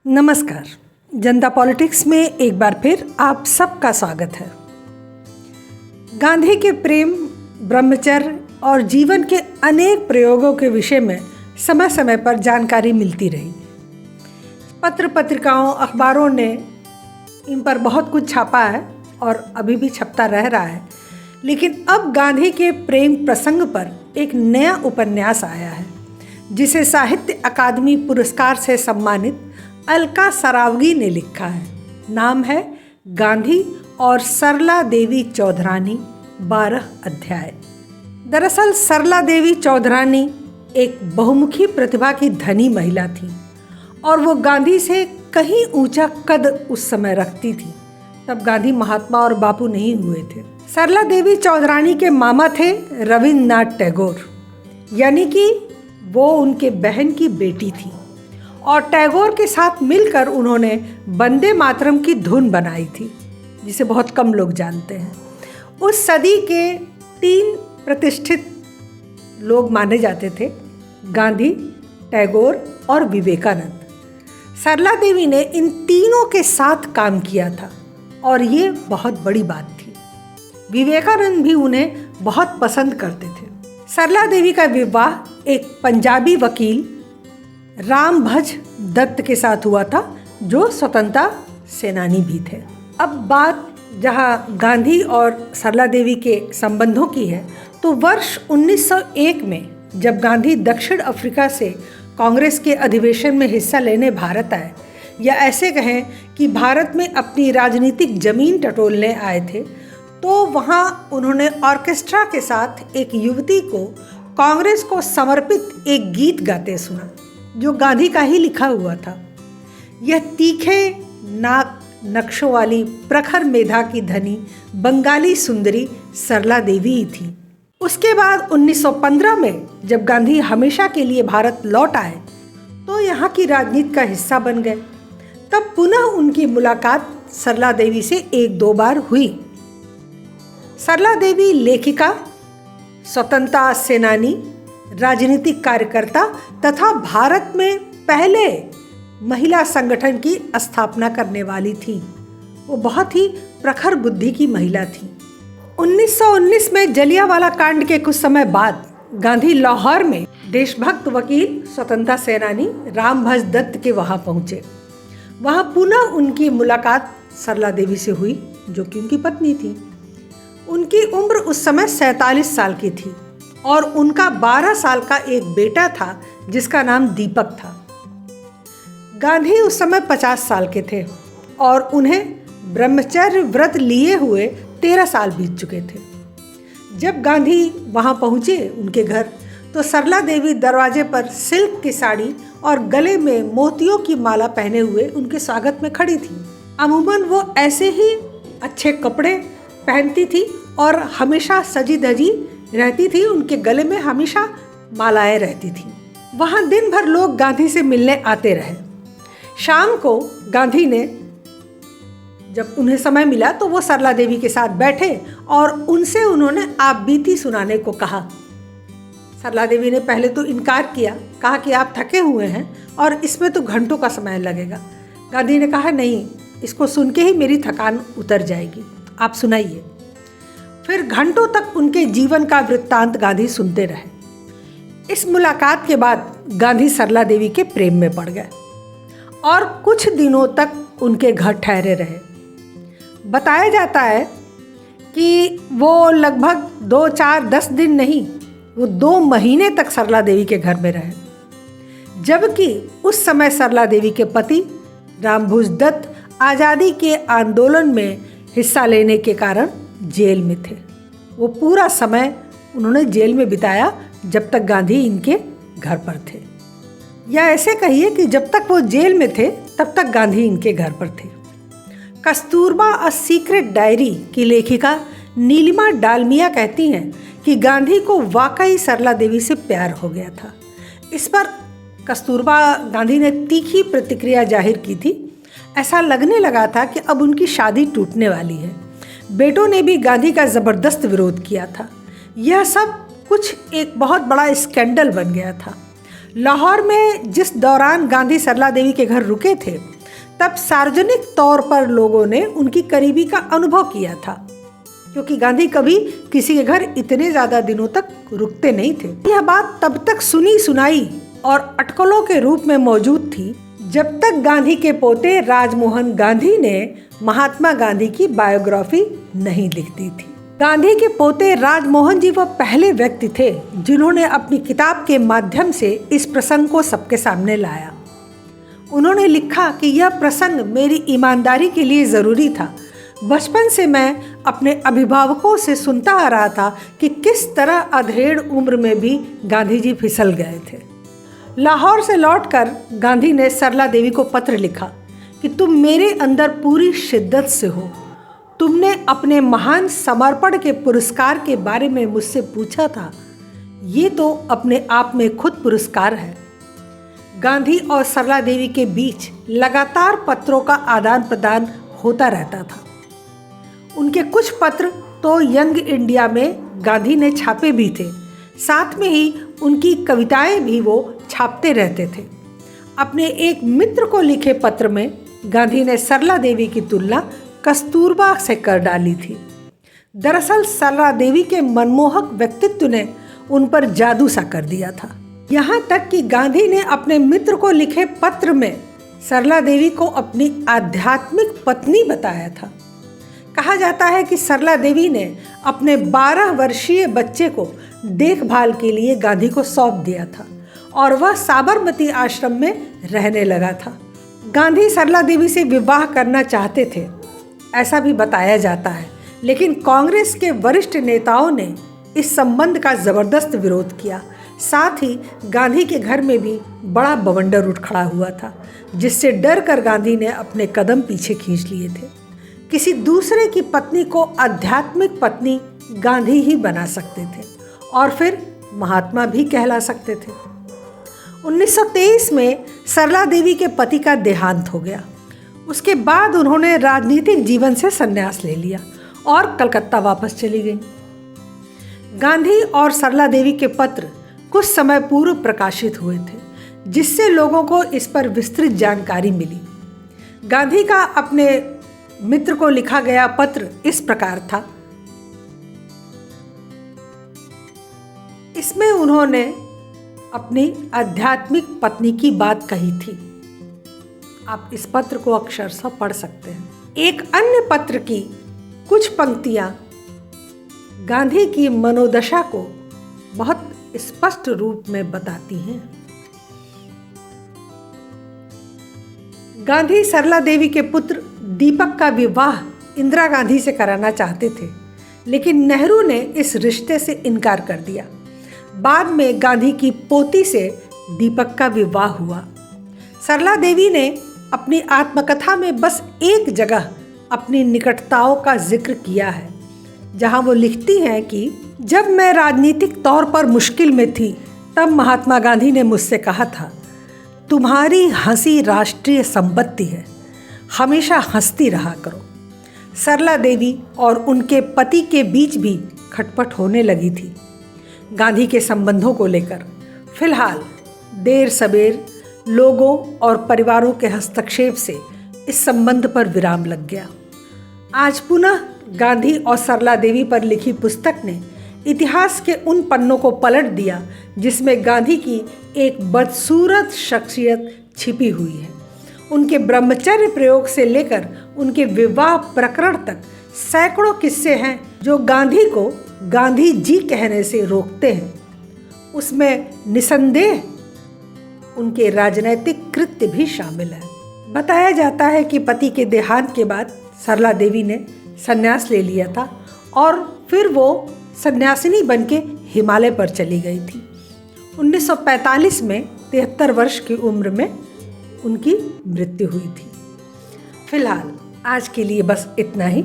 नमस्कार। जनता पॉलिटिक्स में एक बार फिर आप सबका स्वागत है। गांधी के प्रेम, ब्रह्मचर्य और जीवन के अनेक प्रयोगों के विषय में समय समय पर जानकारी मिलती रही। पत्र पत्रिकाओं, अखबारों ने इन पर बहुत कुछ छापा है और अभी भी छपता रह रहा है। लेकिन अब गांधी के प्रेम प्रसंग पर एक नया उपन्यास आया है, जिसे साहित्य अकादमी पुरस्कार से सम्मानित अलका सरावगी ने लिखा है। नाम है गांधी और सरला देवी चौधरानी, 12 अध्याय। दरअसल सरला देवी चौधरानी एक बहुमुखी प्रतिभा की धनी महिला थी और वो गांधी से कहीं ऊंचा कद उस समय रखती थी। तब गांधी महात्मा और बापू नहीं हुए थे। सरला देवी चौधरानी के मामा थे रविन्द्रनाथ टैगोर, यानी कि वो उनके बहन की बेटी थी और टैगोर के साथ मिलकर उन्होंने वंदे मातरम की धुन बनाई थी, जिसे बहुत कम लोग जानते हैं। उस सदी के 3 प्रतिष्ठित लोग माने जाते थे, गांधी, टैगोर और विवेकानंद। सरला देवी ने इन तीनों के साथ काम किया था और ये बहुत बड़ी बात थी। विवेकानंद भी उन्हें बहुत पसंद करते थे। सरला देवी का विवाह एक पंजाबी वकील रामभज दत्त के साथ हुआ था, जो स्वतंत्रता सेनानी भी थे। अब बात जहां गांधी और सरला देवी के संबंधों की है, तो वर्ष 1901 में जब गांधी दक्षिण अफ्रीका से कांग्रेस के अधिवेशन में हिस्सा लेने भारत आए, या ऐसे कहें कि भारत में अपनी राजनीतिक जमीन टटोलने आए थे, तो वहां उन्होंने ऑर्केस्ट्रा के साथ एक युवती को कांग्रेस को समर्पित एक गीत गाते सुना, जो गांधी का ही लिखा हुआ था। यह तीखे नाक नक्शों वाली प्रखर मेधा की धनी बंगाली सुंदरी सरला देवी ही थी। उसके बाद 1915 में जब गांधी हमेशा के लिए भारत लौट आए, तो यहाँ की राजनीति का हिस्सा बन गए। तब पुनः उनकी मुलाकात सरला देवी से 1-2 बार हुई। सरला देवी लेखिका, स्वतंत्रता सेनानी, राजनीतिक कार्यकर्ता तथा भारत में पहले महिला संगठन की स्थापना करने वाली थी। वो बहुत ही प्रखर बुद्धि की महिला थी। 1919 में जलियांवाला कांड के कुछ समय बाद गांधी लाहौर में देशभक्त वकील, स्वतंत्रता सेनानी रामभज दत्त के वहाँ पहुँचे। वहाँ पुनः उनकी मुलाकात सरला देवी से हुई, जो कि उनकी पत्नी थी। उनकी उम्र उस समय 47 साल की थी और उनका 12 साल का एक बेटा था, जिसका नाम दीपक था। गांधी उस समय 50 साल के थे और उन्हें ब्रह्मचर्य व्रत लिए हुए 13 साल बीत चुके थे। जब गांधी वहां पहुंचे उनके घर, तो सरला देवी दरवाजे पर सिल्क की साड़ी और गले में मोतियों की माला पहने हुए उनके स्वागत में खड़ी थी। अमूमन वो ऐसे ही अच्छे कपड़े पहनती थी और हमेशा सजी धजी रहती थी। उनके गले में हमेशा मालाएं रहती थी। वहाँ दिन भर लोग गांधी से मिलने आते रहे। शाम को गांधी ने जब उन्हें समय मिला, तो वो सरला देवी के साथ बैठे और उनसे उन्होंने आप बीती सुनाने को कहा। सरला देवी ने पहले तो इनकार किया, कहा कि आप थके हुए हैं और इसमें तो घंटों का समय लगेगा। गांधी ने कहा, नहीं, इसको सुन के ही मेरी थकान उतर जाएगी, आप सुनाइए। फिर घंटों तक उनके जीवन का वृत्तांत गांधी सुनते रहे। इस मुलाकात के बाद गांधी सरला देवी के प्रेम में पड़ गए और कुछ दिनों तक उनके घर ठहरे रहे। बताया जाता है कि वो लगभग 2, 4, 10 दिन नहीं, वो 2 महीने तक सरला देवी के घर में रहे। जबकि उस समय सरला देवी के पति रामभज दत्त आज़ादी के आंदोलन में हिस्सा लेने के कारण जेल में थे। वो पूरा समय उन्होंने जेल में बिताया जब तक गांधी इनके घर पर थे, या ऐसे कहिए कि जब तक वो जेल में थे तब तक गांधी इनके घर पर थे। कस्तूरबा अ सीक्रेट डायरी की लेखिका नीलिमा डालमिया कहती हैं कि गांधी को वाकई सरला देवी से प्यार हो गया था। इस पर कस्तूरबा गांधी ने तीखी प्रतिक्रिया जाहिर की थी। ऐसा लगने लगा था कि अब उनकी शादी टूटने वाली है। बेटों ने भी गांधी का ज़बरदस्त विरोध किया था। यह सब कुछ एक बहुत बड़ा स्कैंडल बन गया था। लाहौर में जिस दौरान गांधी सरला देवी के घर रुके थे, तब सार्वजनिक तौर पर लोगों ने उनकी करीबी का अनुभव किया था, क्योंकि गांधी कभी किसी के घर इतने ज़्यादा दिनों तक रुकते नहीं थे। यह बात तब तक सुनी सुनाई और अटकलों के रूप में मौजूद थी जब तक गांधी के पोते राजमोहन गांधी ने महात्मा गांधी की बायोग्राफी नहीं लिख दी थी। गांधी के पोते राजमोहन जी वह पहले व्यक्ति थे जिन्होंने अपनी किताब के माध्यम से इस प्रसंग को सबके सामने लाया। उन्होंने लिखा कि यह प्रसंग मेरी ईमानदारी के लिए ज़रूरी था। बचपन से मैं अपने अभिभावकों से सुनता आ रहा था कि किस तरह अधेड़ उम्र में भी गांधी जी फिसल गए थे। लाहौर से लौटकर गांधी ने सरला देवी को पत्र लिखा कि तुम मेरे अंदर पूरी शिद्दत से हो। तुमने अपने महान समर्पण के पुरस्कार के बारे में मुझसे पूछा था। ये तो अपने आप में खुद पुरस्कार है। गांधी और सरला देवी के बीच लगातार पत्रों का आदान प्रदान होता रहता था। उनके कुछ पत्र तो यंग इंडिया में गांधी ने छापे भी थे, साथ में ही उनकी कविताएं भी वो छापते रहते थे। अपने एक मित्र को लिखे पत्र में गांधी ने सरला देवी की तुलना कस्तूरबा से कर डाली थी। दरअसल सरला देवी के मनमोहक व्यक्तित्व ने उन पर जादू सा कर दिया था। यहाँ तक कि गांधी ने अपने मित्र को लिखे पत्र में सरला देवी को अपनी आध्यात्मिक पत्नी बताया था। कहा जाता है कि सरला देवी ने अपने 12 वर्षीय बच्चे को देखभाल के लिए गांधी को सौंप दिया था और वह साबरमती आश्रम में रहने लगा था। गांधी सरला देवी से विवाह करना चाहते थे, ऐसा भी बताया जाता है, लेकिन कांग्रेस के वरिष्ठ नेताओं ने इस संबंध का ज़बरदस्त विरोध किया। साथ ही गांधी के घर में भी बड़ा बवंडर उठ खड़ा हुआ था, जिससे डर कर गांधी ने अपने कदम पीछे खींच लिए थे। किसी दूसरे की पत्नी को आध्यात्मिक पत्नी गांधी ही बना सकते थे और फिर महात्मा भी कहला सकते थे। 1923 में सरला देवी के पति का देहांत हो गया। उसके बाद उन्होंने राजनीतिक जीवन से संन्यास ले लिया और कलकत्ता वापस चली गईं। गांधी और सरला देवी के पत्र कुछ समय पूर्व प्रकाशित हुए थे, जिससे लोगों को इस पर विस्तृत जानकारी मिली। गांधी का अपने मित्र को लिखा गया पत्र इस प्रकार था। इसमें उन्होंने अपनी आध्यात्मिक पत्नी की बात कही थी। आप इस पत्र को अक्षरशः पढ़ सकते हैं। एक अन्य पत्र की कुछ पंक्तियां गांधी की मनोदशा को बहुत स्पष्ट रूप में बताती हैं। गांधी सरला देवी के पुत्र दीपक का विवाह इंदिरा गांधी से कराना चाहते थे, लेकिन नेहरू ने इस रिश्ते से इनकार कर दिया। बाद में गांधी की पोती से दीपक का विवाह हुआ। सरला देवी ने अपनी आत्मकथा में बस एक जगह अपनी निकटताओं का जिक्र किया है, जहां वो लिखती हैं कि जब मैं राजनीतिक तौर पर मुश्किल में थी, तब महात्मा गांधी ने मुझसे कहा था, तुम्हारी हंसी राष्ट्रीय संपत्ति है, हमेशा हंसती रहा करो। सरला देवी और उनके पति के बीच भी खटपट होने लगी थी गांधी के संबंधों को लेकर। फिलहाल देर सबेर लोगों और परिवारों के हस्तक्षेप से इस संबंध पर विराम लग गया। आज पुनः गांधी और सरला देवी पर लिखी पुस्तक ने इतिहास के उन पन्नों को पलट दिया जिसमें गांधी की एक बदसूरत शख्सियत छिपी हुई है। उनके ब्रह्मचर्य प्रयोग से लेकर उनके विवाह प्रकरण तक सैकड़ों किस्से हैं जो गांधी को गांधी जी कहने से रोकते हैं। उसमें निसंदेह उनके राजनैतिक कृत्य भी शामिल है। बताया जाता है कि पति के देहांत के बाद सरला देवी ने संन्यास ले लिया था और फिर वो सन्यासिनी बनके हिमालय पर चली गई थी। 1945 में 73 वर्ष की उम्र में उनकी मृत्यु हुई थी। फिलहाल आज के लिए बस इतना ही।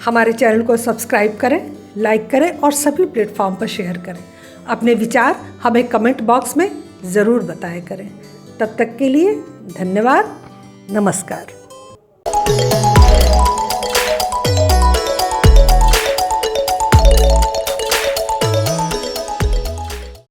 हमारे चैनल को सब्सक्राइब करें, लाइक करें और सभी प्लेटफॉर्म पर शेयर करें। अपने विचार हमें कमेंट बॉक्स में ज़रूर बताया करें। तब तक के लिए धन्यवाद। नमस्कार।